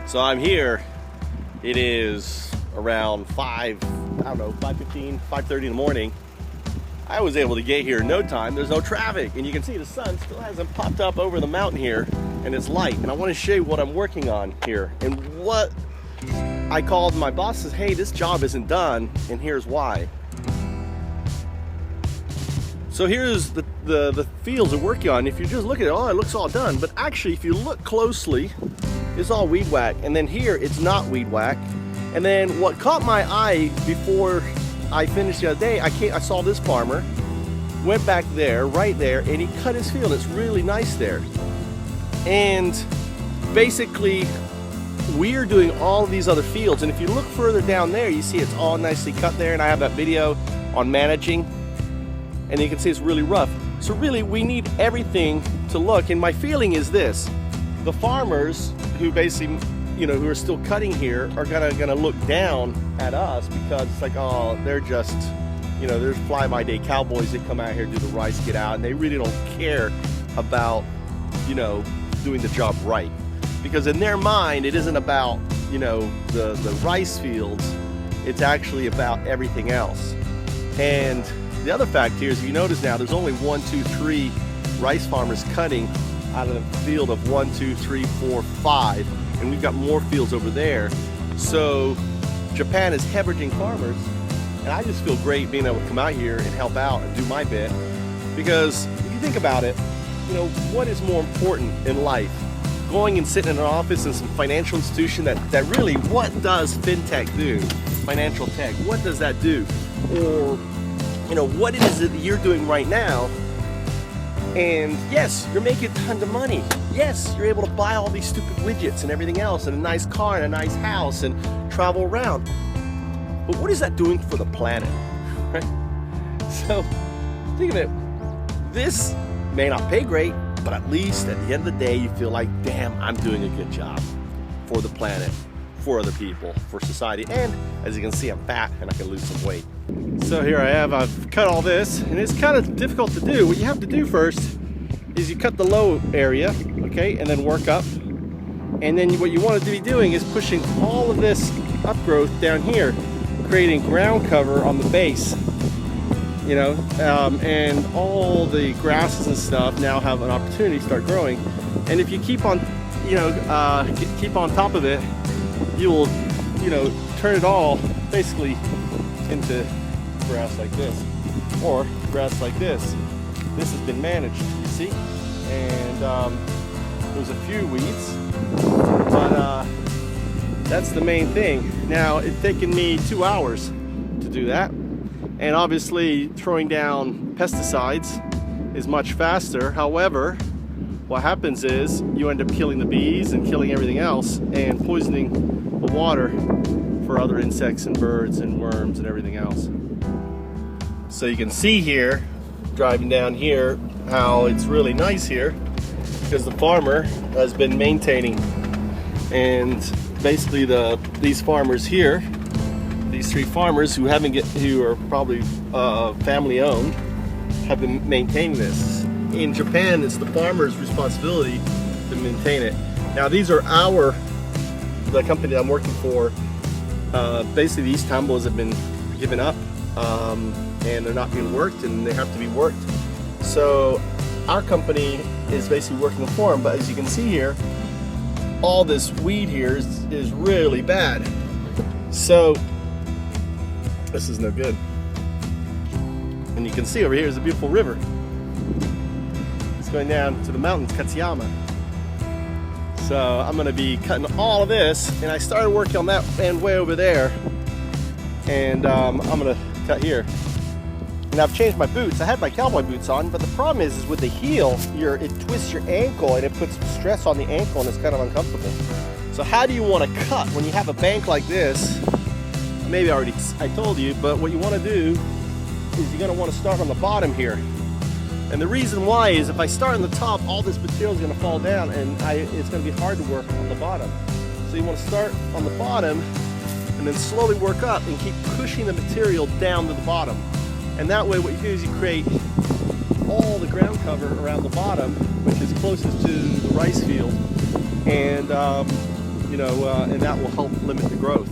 So I'm here. It is around 5:15, 5:30 in the morning. I was able to get here in no time. There's no traffic, and you can see the sun still hasn't popped up over the mountain here, and it's light. And I want to show you what I'm working on here. And what I called my boss says, hey, this job isn't done, and here's why. So here's the fields we're working on. If you just look at it, oh, it looks all done. But actually, if you look closely, it's all weed whack. And then here, it's not weed whack. And then what caught my eye before I finished the other day, I saw this farmer, went back there, right there, and he cut his field. It's really nice there. And basically, we're doing all of these other fields. And if you look further down there, you see it's all nicely cut there. And I have that video on managing. And you can see it's really rough. So really, we need everything to look. And my feeling is this: the farmers who basically, who are still cutting here are gonna look down at us because it's like, oh, they're just, there's fly-by-day cowboys that come out here, do the rice, get out, and they really don't care about, doing the job right. Because in their mind, it isn't about, the rice fields. It's actually about everything else. And the other fact here is, if you notice now, there's only 1, 2, 3 rice farmers cutting out of the field of 1, 2, 3, 4, 5, and we've got more fields over there. So Japan is hemorrhaging farmers, and I just feel great being able to come out here and help out and do my bit. Because if you think about it, what is more important in life? Going and sitting in an office in some financial institution that really, what does fintech do? Financial tech, what does that do? Or what it is that you're doing right now. And yes, you're making tons of money. Yes, you're able to buy all these stupid widgets and everything else, and a nice car and a nice house and travel around. But what is that doing for the planet? Right? So think of it. This may not pay great, but at least at the end of the day, you feel like, damn, I'm doing a good job for the planet, for other people, for society. And as you can see, I'm fat and I can lose some weight. So here I have, I've cut all this, and it's kind of difficult to do. What you have to do first is you cut the low area, okay, and then work up. And then what you want to be doing is pushing all of this upgrowth down here, creating ground cover on the base, and all the grasses and stuff now have an opportunity to start growing. And if you keep on, keep on top of it, you will, turn it all basically into grass like this, or grass like this. This has been managed, you see, and there's a few weeds, but that's the main thing. Now, it's taken me 2 hours to do that, and obviously throwing down pesticides is much faster. However, what happens is you end up killing the bees and killing everything else and poisoning the water for other insects and birds and worms and everything else. So you can see here, driving down here, how it's really nice here because the farmer has been maintaining. And basically these farmers here, these 3 farmers who are probably family owned, have been maintaining this. In Japan, it's the farmer's responsibility to maintain it. Now these are the company that I'm working for. Basically these tambos have been given up, and they're not being worked, and they have to be worked. So our company is basically working for them. But as you can see here, all this weed here is really bad. So this is no good. And you can see over here is a beautiful river. It's going down to the mountains, Katsuyama. So I'm going to be cutting all of this, and I started working on that end way over there, and I'm going to cut here. And I've changed my boots. I had my cowboy boots on, but the problem is with the heel, it twists your ankle and it puts stress on the ankle, and it's kind of uncomfortable. So how do you want to cut when you have a bank like this? Maybe I told you, but what you want to do is you're going to want to start on the bottom here. And the reason why is if I start on the top, all this material is going to fall down, and it's going to be hard to work on the bottom. So you want to start on the bottom and then slowly work up and keep pushing the material down to the bottom. And that way what you do is you create all the ground cover around the bottom, which is closest to the rice field. And you know, and that will help limit the growth.